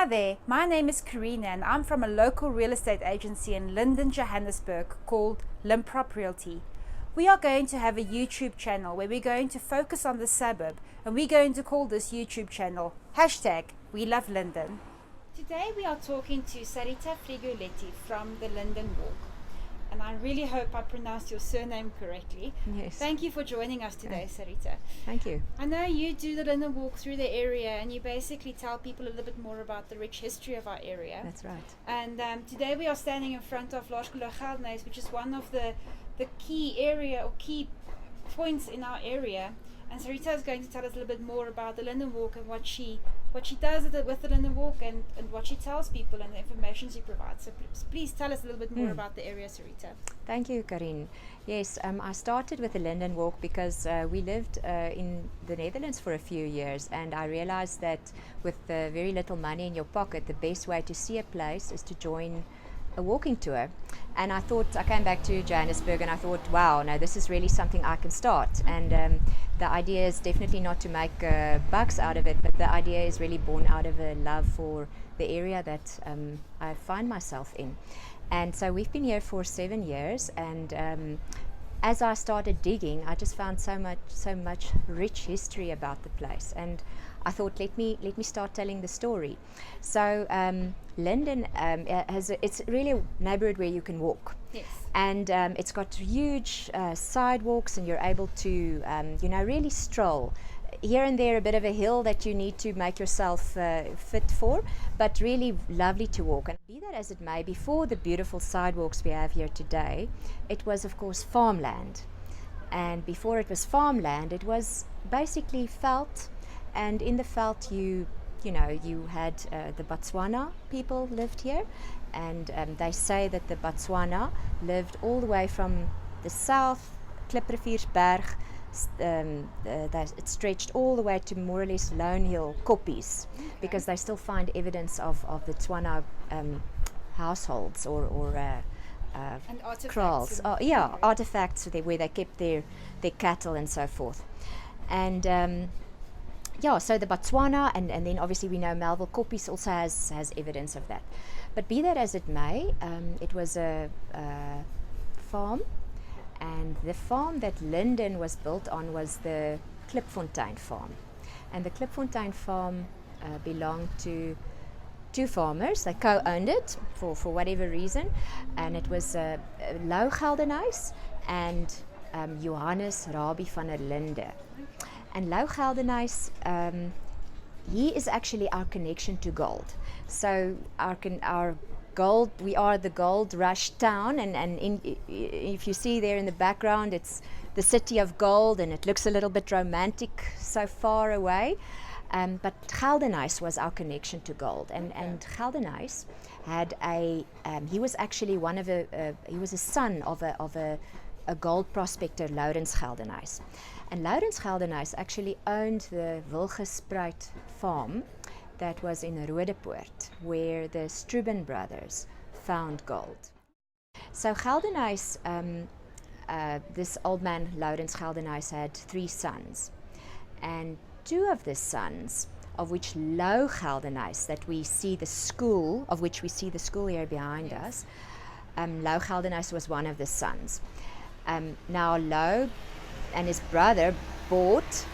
Hi there, my name is Carina and I'm from a local real estate agency in Linden, Johannesburg called LINPROP Realty. We are going to have a YouTube channel where we're going to focus on the suburb, and we're going to call this YouTube channel #WeLoveLinden. Today we are talking to Sarita Friguglietti from the Linden Walk, and I really hope I pronounced your surname correctly. Yes. Thank you for joining us today, Sarita. Thank you. I know you do the Linden Walk through the area, and you basically tell people a little bit more about the rich history of our area. That's right. And today we are standing in front of Laerskool, which is one of the key area or key points in our area. And Sarita is going to tell us a little bit more about the Linden Walk and what she does with the Linden Walk and what she tells people and the information she provides. So please tell us a little bit more about the area, Sarita. Thank you, Carine. Yes, I started with the Linden Walk because we lived in the Netherlands for a few years, and I realized that with very little money in your pocket, the best way to see a place is to join a walking tour. And I came back to Johannesburg and I thought, wow, no, this is really something I can start. And the idea is definitely not to make bucks out of it, but the idea is really born out of a love for the area that I find myself in. And so we've been here for 7 years, and as I started digging, I just found so much rich history about the place, and I thought, let me start telling the story. So Linden it's really a neighborhood where you can walk. Yes. And it's got huge sidewalks, and you're able to really stroll. Here and there a bit of a hill that you need to make yourself fit for, but really lovely to walk. And be that as it may, before the beautiful sidewalks we have here today, it was of course farmland. And before it was farmland, it was basically veld. And in the veld you had the Botswana people lived here, and they say that the Botswana lived all the way from the south, Klipriviersberg. It stretched all the way to more or less Lone Hill, Koppies, because they still find evidence of the Tswana households or kraals. Artifacts where they kept their cattle and so forth. And so the Botswana, and then obviously we know Melville Koppies also has evidence of that. But be that as it may, it was a farm. And the farm that Linden was built on was the Klipfontein farm. And the Klipfontein farm belonged to two farmers. They co-owned it for whatever reason. And it was Lou Geldenhuys and Johannes Rabie van der Linde. And Lou Geldenhuys, he is actually our connection to gold. So our gold, we are the gold rush town, and if you see there in the background, it's the city of gold, and it looks a little bit romantic so far away, but Geldenhuys was our connection to gold. And Geldenhuys had he was actually he was a son of a gold prospector, Lourens Geldenhuys. And Lourens Geldenhuys actually owned the Wilgespruit farm that was in Rodepoort, where the Struben brothers found gold. So Geldenhuys, this old man Lourens Geldenhuys, had 3 sons, and 2 of the sons, of which Lou Geldenhuys, that we see the school, of which we see the school here behind us, Lou Geldenhuys was one of the sons. Now Lou and his brother bought,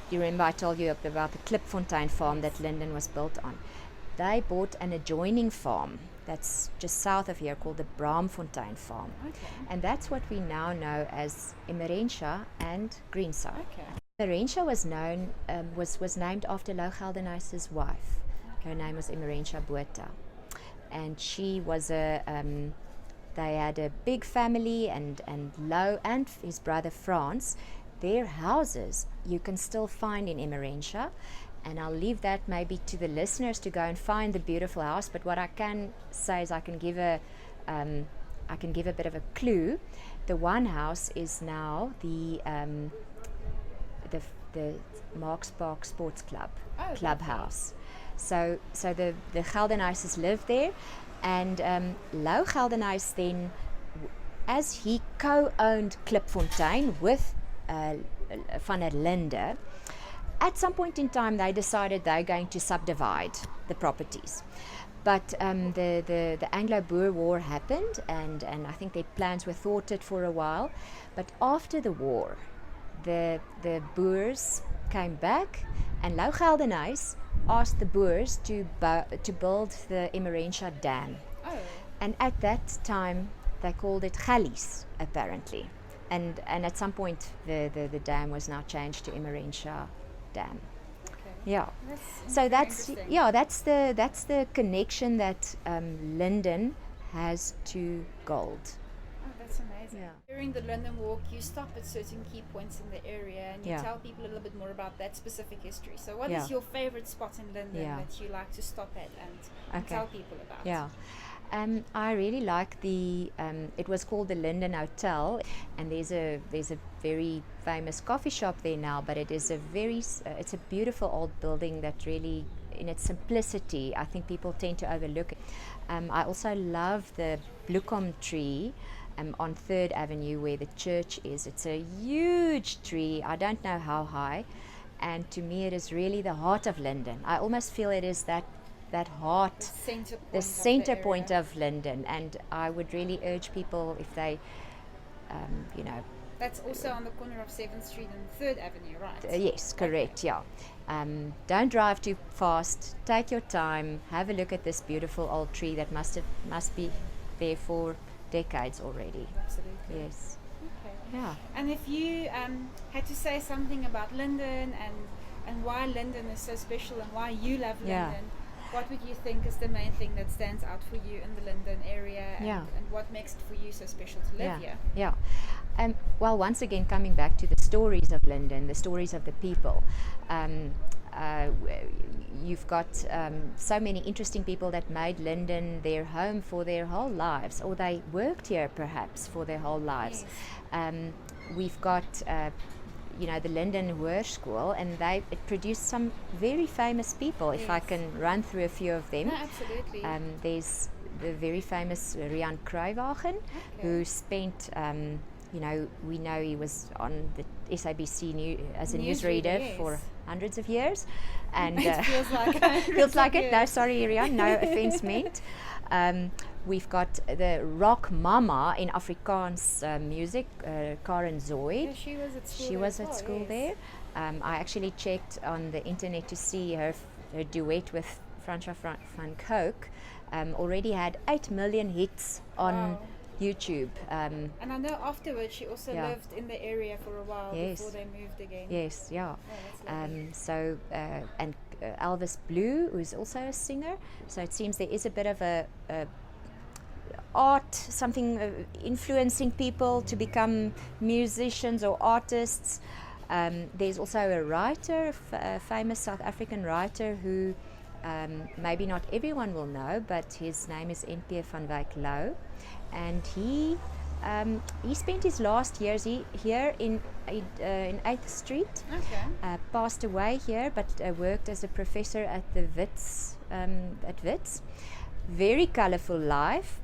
you remember I told you about the Klipfontein farm that Linden was built on. They bought an adjoining farm that's just south of here called the Braamfontein farm. Okay. And that's what we now know as Emmerentia and Greenside. Okay. Emmerentia was named after Lou Geldenhuys' wife. Her name was Emmerentia Botha. And she was they had a big family, and Lou and his brother Frans, their houses you can still find in Emmerentia, and I'll leave that maybe to the listeners to go and find the beautiful house. But what I can say is I can give a bit of a clue. The one house is now the Marks Park Sports Club clubhouse. So the Geldenhuys lived there, and Lou Geldenhuys then, as he co-owned Klipfontein with van der Linde, at some point in time, they decided they're going to subdivide the properties. But the Anglo-Boer War happened, and I think their plans were thwarted for a while. But after the war, the Boers came back, and Lou Geldenhuys asked the Boers to build the Emmerensha Dam. Oh. And at that time, they called it Gallies, apparently. And at some point, the dam was now changed to Emmerensha Dam. Yeah, that's the connection that Linden has to gold. Oh, that's amazing. Yeah. During the Linden Walk, you stop at certain key points in the area and you tell people a little bit more about that specific history. So what is your favorite spot in Linden that you like to stop at and tell people about? Yeah. I really like it was called the Linden Hotel, and there's a very famous coffee shop there now, but it is it's a beautiful old building that really, in its simplicity, I think people tend to overlook it. I also love the Bloekom tree on 3rd Avenue where the church is. It's a huge tree, I don't know how high, and to me it is really the heart of Linden. I almost feel it is that heart, the center point of Linden, and I would really urge people, if they, That's also on the corner of 7th Street and 3rd Avenue, right? Yes, correct, don't drive too fast, take your time, have a look at this beautiful old tree that must be there for decades already. Absolutely. Yes. Okay. Yeah. And if you had to say something about Linden and why Linden is so special and why you love Linden, what would you think is the main thing that stands out for you in the Linden area, and what makes it for you so special to live here? Yeah. Well, once again, coming back to the stories of Linden, the stories of the people, you've got so many interesting people that made Linden their home for their whole lives, or they worked here perhaps for their whole lives. Yes. We've got the Linden Hoërskool, and it produced some very famous people, if I can run through a few of them. No, absolutely. There's the very famous Rian Kruiwagen, who spent, we know he was on the SABC as a newsreader for hundreds of years. And it feels like feels like it. No, sorry, Rian, no offense meant. We've got the rock mama in Afrikaans music, Karen Zoid. Yeah, she was at school. She was at school there. I actually checked on the internet to see her duet with Francois van Coke. Already had 8 million hits on YouTube. And I know afterwards she also lived in the area for a while before they moved again. Yes, yeah. Oh, And Elvis Blue, who's also a singer. So it seems there is a bit of a art, something influencing people to become musicians or artists. There's also a writer, a famous South African writer who maybe not everyone will know, but his name is N.P. van Wyk Louw, and he spent his last years here in 8th Street. Okay. Passed away here, but worked as a professor at the Wits, at Wits. Very colourful life.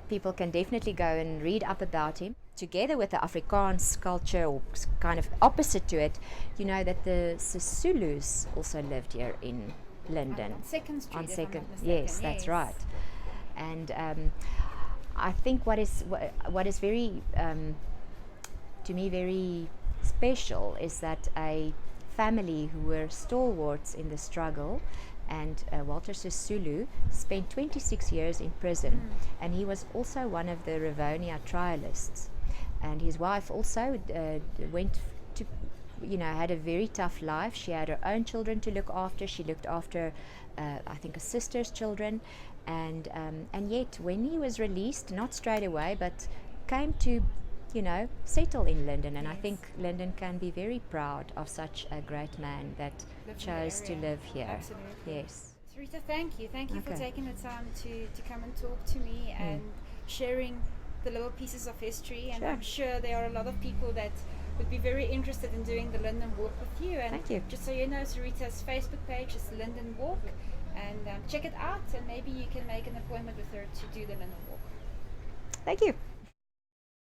People can definitely go and read up about him. Together with the Afrikaans culture, or kind of opposite to it, you know that the Sisulus also lived here in Linden. On 2nd Street. On 2nd, yes, that's right. And I think what is very, to me, very special is that a family who were stalwarts in the struggle, and Walter Sisulu spent 26 years in prison, and he was also one of the Rivonia trialists, and his wife also went to, had a very tough life. She had her own children to look after. She looked after I think a sister's children, and yet when he was released, not straight away, but came to settle in Linden, and I think Linden can be very proud of such a great man that chose to live here. Absolutely. Yes. Sarita, thank you for taking the time to come and talk to me and sharing the little pieces of history, and I'm sure there are a lot of people that would be very interested in doing the Linden Walk with you. And thank you. Just so you know, Sarita's Facebook page is Linden Walk, and check it out, and maybe you can make an appointment with her to do the Linden Walk. Thank you.